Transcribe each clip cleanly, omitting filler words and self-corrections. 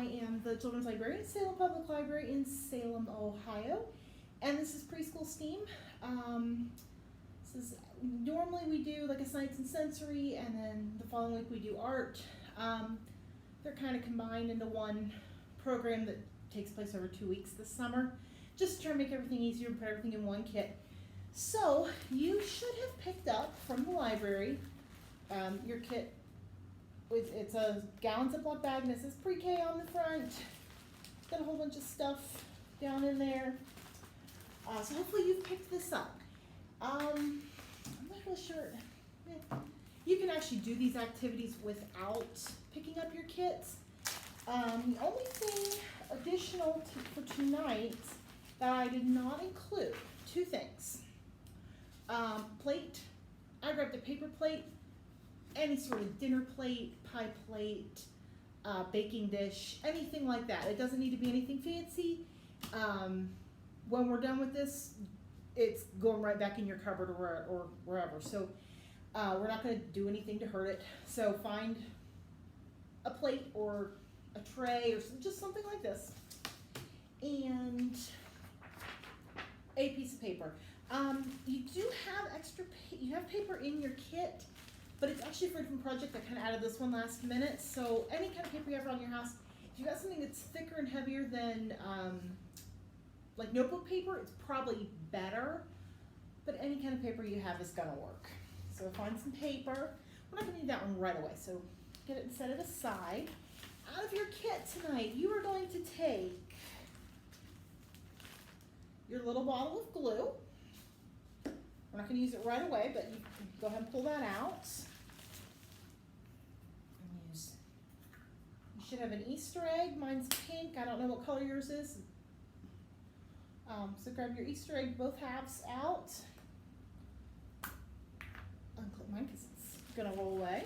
I am the children's librarian at Salem Public Library in Salem, Ohio, and this is Preschool STEAM. Normally we do like a science and sensory, and then the following week we do art. They're kind of combined into one program that takes place over 2 weeks this summer, just to try to make everything easier and put everything in one kit. So you should have picked up from the library your kit. It's a gallon Ziploc bag, and it says pre-K on the front. It's got a whole bunch of stuff down in there. So hopefully you've picked this up. I'm not really sure. You can actually do these activities without picking up your kits. The only thing additional for tonight that I did not include, 2 things. Plate. I grabbed a paper plate, any sort of dinner plate, pie plate, baking dish, anything like that. It doesn't need to be anything fancy. When we're done with this, it's going right back in your cupboard or wherever. So we're not going to do anything to hurt it. So find a plate or a tray or just something like this, and a piece of paper. You do have you have paper in your kit, but it's actually for a different project. I kind of added this one last minute. So any kind of paper you have around your house, if you got something that's thicker and heavier than like notebook paper, it's probably better, but any kind of paper you have is gonna work. So find some paper. We're not gonna need that one right away, so get it and set it aside. Out of your kit tonight, you are going to take your little bottle of glue. We're not gonna use it right away, but you can go ahead and pull that out. You should have an Easter egg. Mine's pink. I don't know what color yours is. So grab your Easter egg, both halves out. Unclip mine because it's gonna roll away.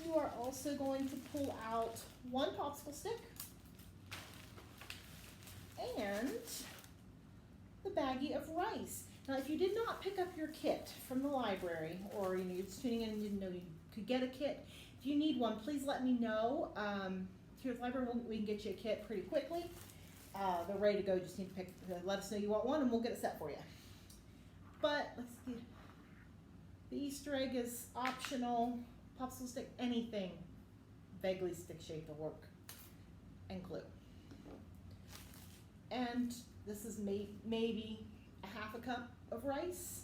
You are also going to pull out 1 popsicle stick and the baggie of rice. Now, if you did not pick up your kit from the library, or you're just tuning in and didn't know you could get a kit, if you need one, please let me know. Here at the library, we can get you a kit pretty quickly. They're ready to go. Just need to let us know you want one, and we'll get it set for you. But let's see. The Easter egg is optional. Popsicle stick, anything vaguely stick shaped will work, and glue. And this is maybe a half a cup of rice.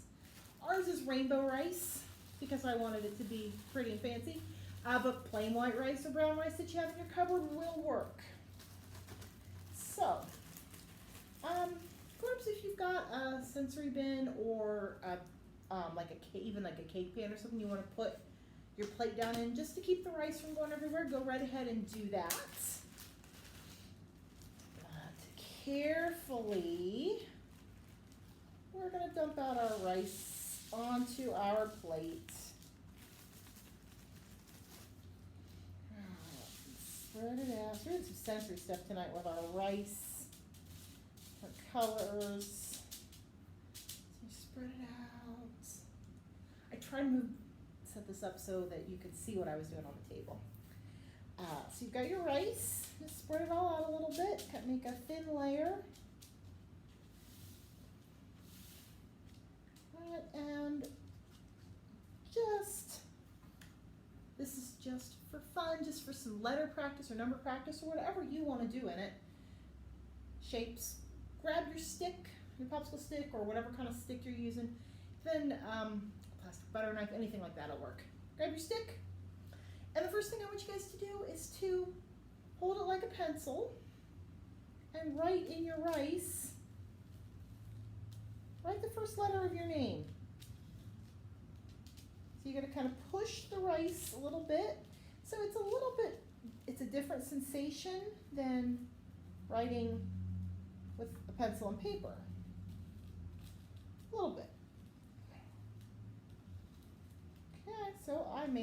Ours is rainbow rice because I wanted it to be pretty and fancy, but plain white rice or brown rice that you have in your cupboard will work. So, perhaps if you've got a sensory bin or even like a cake pan or something you want to put your plate down in just to keep the rice from going everywhere, go right ahead and do that. But carefully, we're going to dump out our rice onto our plate. Spread it out. We're doing some sensory stuff tonight with our rice, different colors. So you spread it out. I try to set this up so that you could see what I was doing on the table. So you've got your rice. Just spread it all out a little bit. Make a thin layer. And this is just for fun, just for some letter practice or number practice or whatever you want to do in it. Shapes. Grab your stick, your popsicle stick, or whatever kind of stick you're using. Then plastic butter knife, anything like that will work. Grab your stick, and the first thing I want you guys to do is to hold it like a pencil and write in your rice. Write the first letter of your name. So you're going to kind of push the rice a little bit. So it's a different sensation than writing with a pencil and paper. A little bit. Okay, so I don't know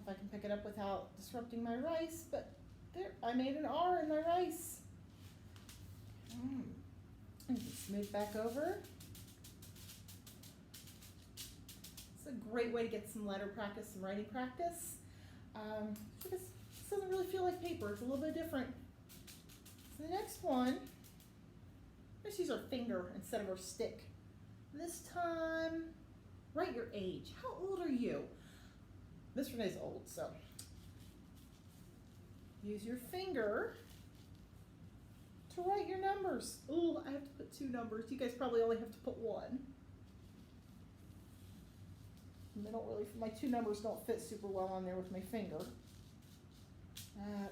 if I can pick it up without disrupting my rice, but there, I made an R in my rice. And smooth back over. It's a great way to get some letter practice, some writing practice. Just This doesn't really feel like paper. It's a little bit different. So the next one, let's use our finger instead of our stick. This time, write your age. How old are you? This one is old, so use your finger to write your numbers. Ooh, I have to put 2 numbers. You guys probably only have to put 1. And they don't really, my 2 numbers don't fit super well on there with my finger.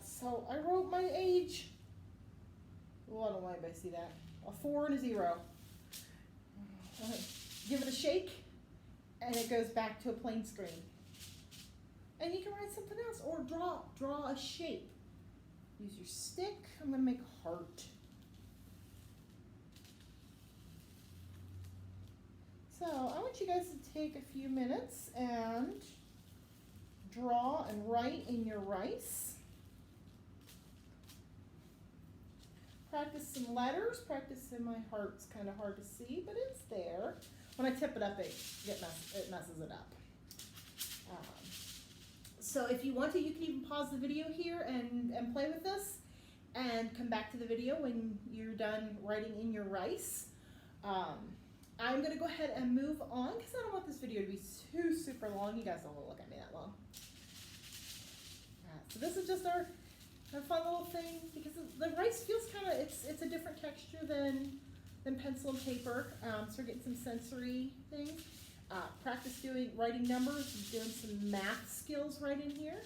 So I wrote my age. Well, I don't know why anybody see that. A 4 and a 0. Give it a shake, and it goes back to a plain screen. And you can write something else, or draw a shape. Use your stick. I'm going to make a heart. So I want you guys to take a few minutes and draw and write in your rice. Practice some letters. Practice in my heart. It's kind of hard to see, but it's there. When I tip it up, it messes it up. So if you want to, you can even pause the video here and play with this and come back to the video when you're done writing in your rice. I'm going to go ahead and move on because I don't want this video to be super long. You guys don't want to look at me that long. So this is just our fun little thing because the rice feels kind of, it's a different texture than pencil and paper. So we're getting some sensory things. Practice writing numbers, doing some math skills right in here.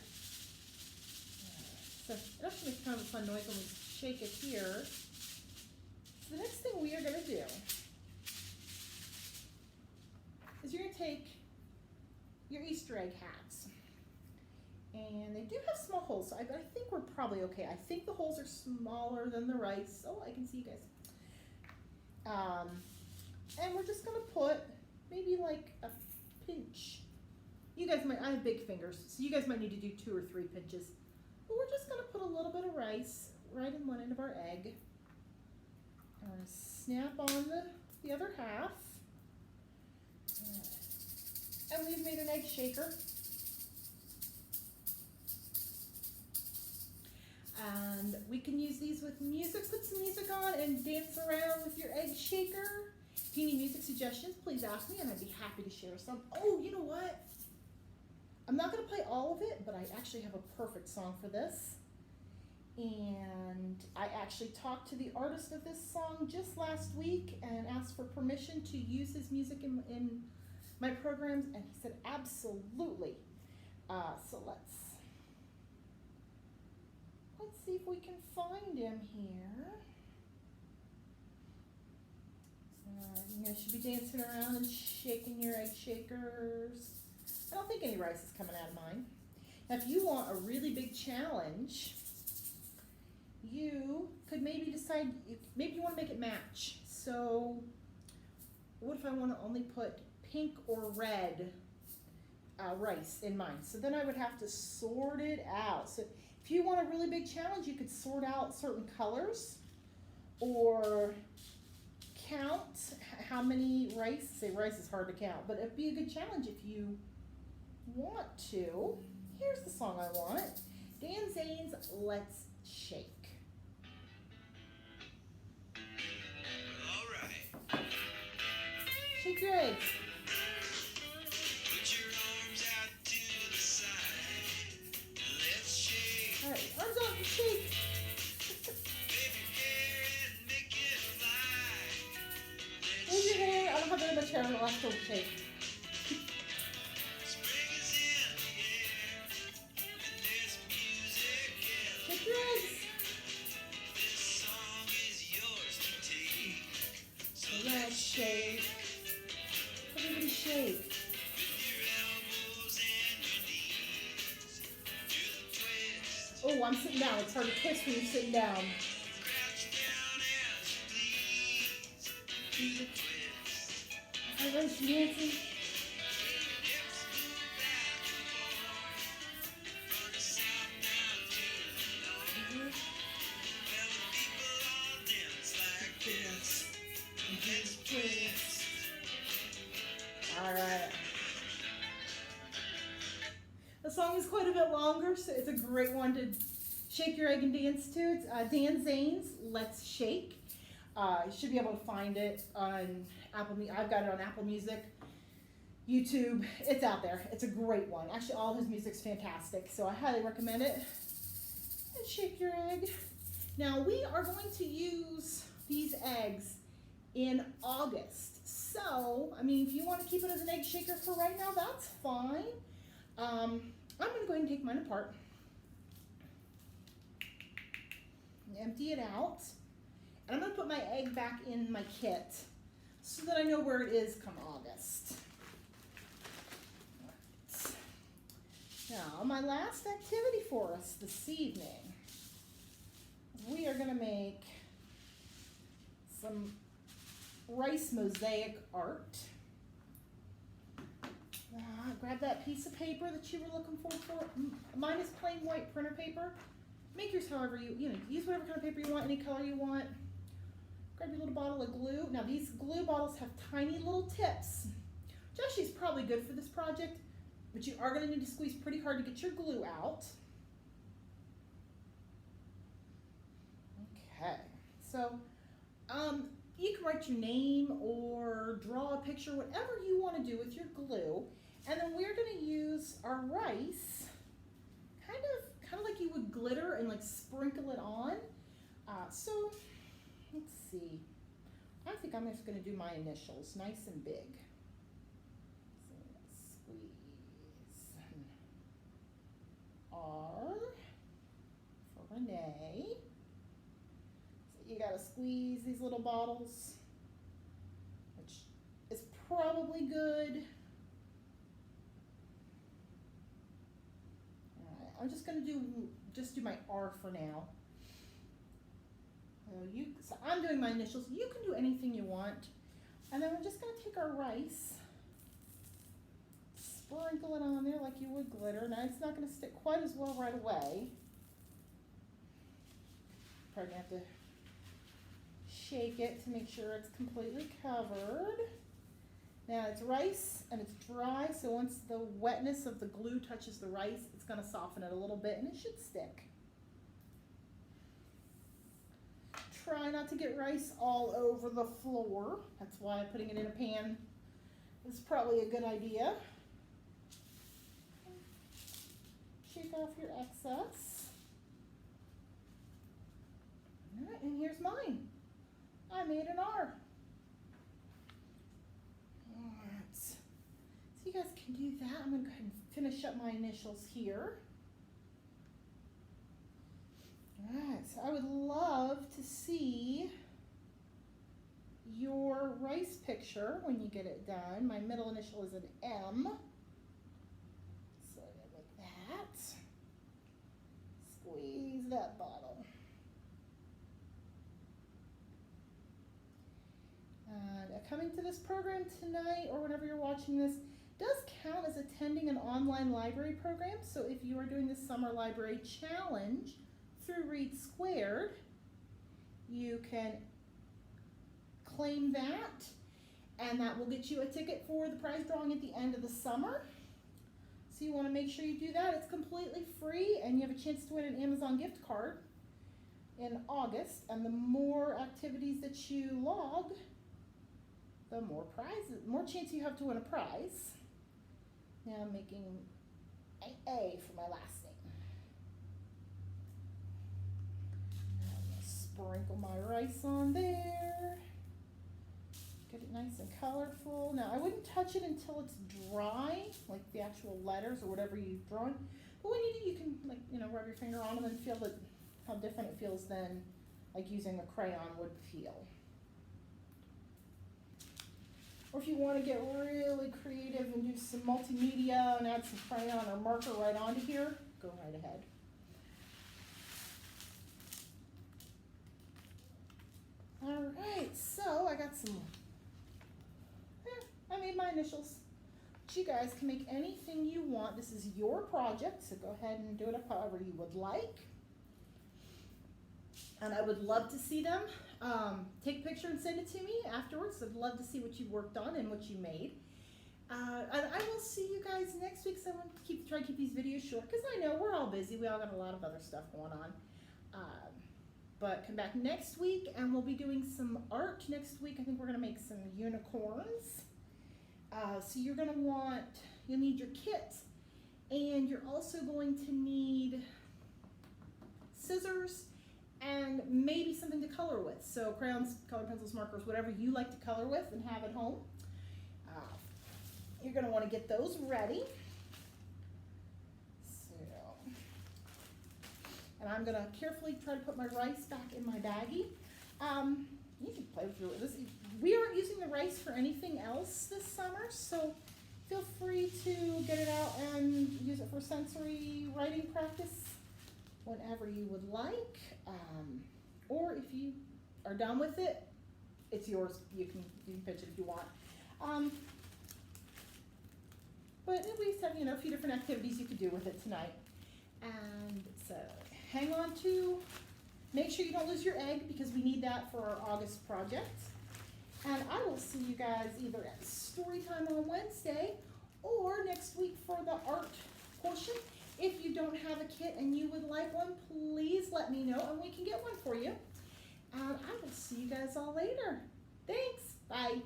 So it actually makes kind of a fun noise when we shake it here. So the next thing we are going to do is you're going to take your Easter egg hats. And they do have small holes, so I think we're probably okay. I think the holes are smaller than the rice. Oh, I can see you guys. And we're just going to put maybe like a pinch. You guys might, I have big fingers, so you guys might need to do 2 or 3 pinches. But we're just going to put a little bit of rice right in one end of our egg. And we're going to snap on the other half. And we've made an egg shaker. And we can use these with music. Put some music on and dance around with your egg shaker. If you need music suggestions, please ask me and I'd be happy to share some. Oh, you know what? I'm not going to play all of it, but I actually have a perfect song for this. And I actually talked to the artist of this song just last week and asked for permission to use his music in my programs, and he said absolutely. So let's see if we can find him here. You should be dancing around and shaking your egg shakers. I don't think any rice is coming out of mine. Now, if you want a really big challenge, you could maybe decide, maybe you want to make it match. So what if I want to only put pink or red rice in mine? So then I would have to sort it out. So if you want a really big challenge, you could sort out certain colors or count how many rice. Say rice is hard to count, but it'd be a good challenge if you want to. Here's the song I want. Dan Zane's Let's Shake. All right. Shake your eggs. Put your arms out to the side. Let's shake. All right, arms out and shake. Wave your hair and make it fly. Wave your hair. I don't have very much hair. I'll have to shake. Spring is in the air, and there's music Shake your eggs. This song is yours to take. So Let's shake. Everybody shake. with your elbows and your knees, do the twist. Oh, I'm sitting down. It's hard to twist when you're sitting down. Crouch down as you please. Do the twist. All right, she dancing. Hips move back and forth, from the south down to the north. Well, the people all dance like this. Let's twist. All right. The song is quite a bit long. longer, so it's a great one to shake your egg and dance to. It's Dan Zane's Let's Shake. You should be able to find it on Apple Music. I've got it on Apple Music, YouTube. It's out there. It's a great one. Actually, all his music's fantastic, so I highly recommend it. And shake your egg. Now, we are going to use these eggs in August. So, I mean, if you want to keep it as an egg shaker for right now, that's fine. I'm going to go ahead and take mine apart. Empty it out. And I'm going to put my egg back in my kit so that I know where it is come August. Right. Now, my last activity for us this evening, we are going to make some rice mosaic art. Grab that piece of paper that you were looking for. Mine is plain white printer paper. Make yours however you use whatever kind of paper you want, any color you want. Grab your little bottle of glue. Now these glue bottles have tiny little tips, which actually is probably good for this project, but you are going to need to squeeze pretty hard to get your glue out. Okay, so you can write your name or draw a picture, whatever you want to do with your glue. And then we're going to use our rice, kind of like you would glitter, and like sprinkle it on. So let's see. I think I'm just going to do my initials, nice and big. So squeeze R for Renee. You gotta squeeze these little bottles, which is probably good. All right, I'm just gonna do my R for now. So I'm doing my initials. You can do anything you want, and then we're just gonna take our rice, sprinkle it on there like you would glitter. Now it's not gonna stick quite as well right away. Probably gonna have to shake it to make sure it's completely covered. Now it's rice and it's dry, so once the wetness of the glue touches the rice, it's going to soften it a little bit and it should stick. Try not to get rice all over the floor. That's why putting it in a pan is probably a good idea. Shake off your excess. All right, and here's mine. I made an R. Alright, so you guys can do that. I'm going to go ahead and finish up my initials here. Alright, so I would love to see your rice picture when you get it done. My middle initial is an M. So I'm going to make that. Squeeze that bottle. Coming to this program tonight or whenever you're watching this does count as attending an online library program. So if you are doing the Summer Library Challenge through Read Squared, you can claim that, and that will get you a ticket for the prize drawing at the end of the summer. So you want to make sure you do that. It's completely free, and you have a chance to win an Amazon gift card in August. And the more activities that you log, the more prizes, more chance you have to win a prize. Now I'm making an A for my last name. I'm going to sprinkle my rice on there. Get it nice and colorful. Now I wouldn't touch it until it's dry, like the actual letters or whatever you're drawing. But when you do, you can rub your finger on them and feel how different it feels than like using a crayon would feel. Or if you want to get really creative and do some multimedia and add some crayon or marker right onto here, go right ahead. All right, so I got I made my initials. But you guys can make anything you want. This is your project, so go ahead and do it up however you would like. And I would love to see them. Take a picture and send it to me afterwards. I'd love to see what you worked on and what you made. And I will see you guys next week. So I want to try to keep these videos short because I know we're all busy. We all got a lot of other stuff going on. But come back next week and we'll be doing some art next week. I think we're going to make some unicorns. So you'll need your kit, and you're also going to need scissors and maybe something to color with. So crayons, colored pencils, markers, whatever you like to color with and have at home. You're going to want to get those ready. And I'm going to carefully try to put my rice back in my baggie. You can play with this. We aren't using the rice for anything else this summer, so feel free to get it out and use it for sensory writing practice whenever you would like. Or if you are done with it, it's yours. You can pitch it if you want. But at least have a few different activities you could do with it tonight. And so make sure you don't lose your egg because we need that for our August project. And I will see you guys either at story time on Wednesday or next week for the art portion. If you don't have a kit and you would like one, please let me know and we can get one for you. And I will see you guys all later. Thanks. Bye.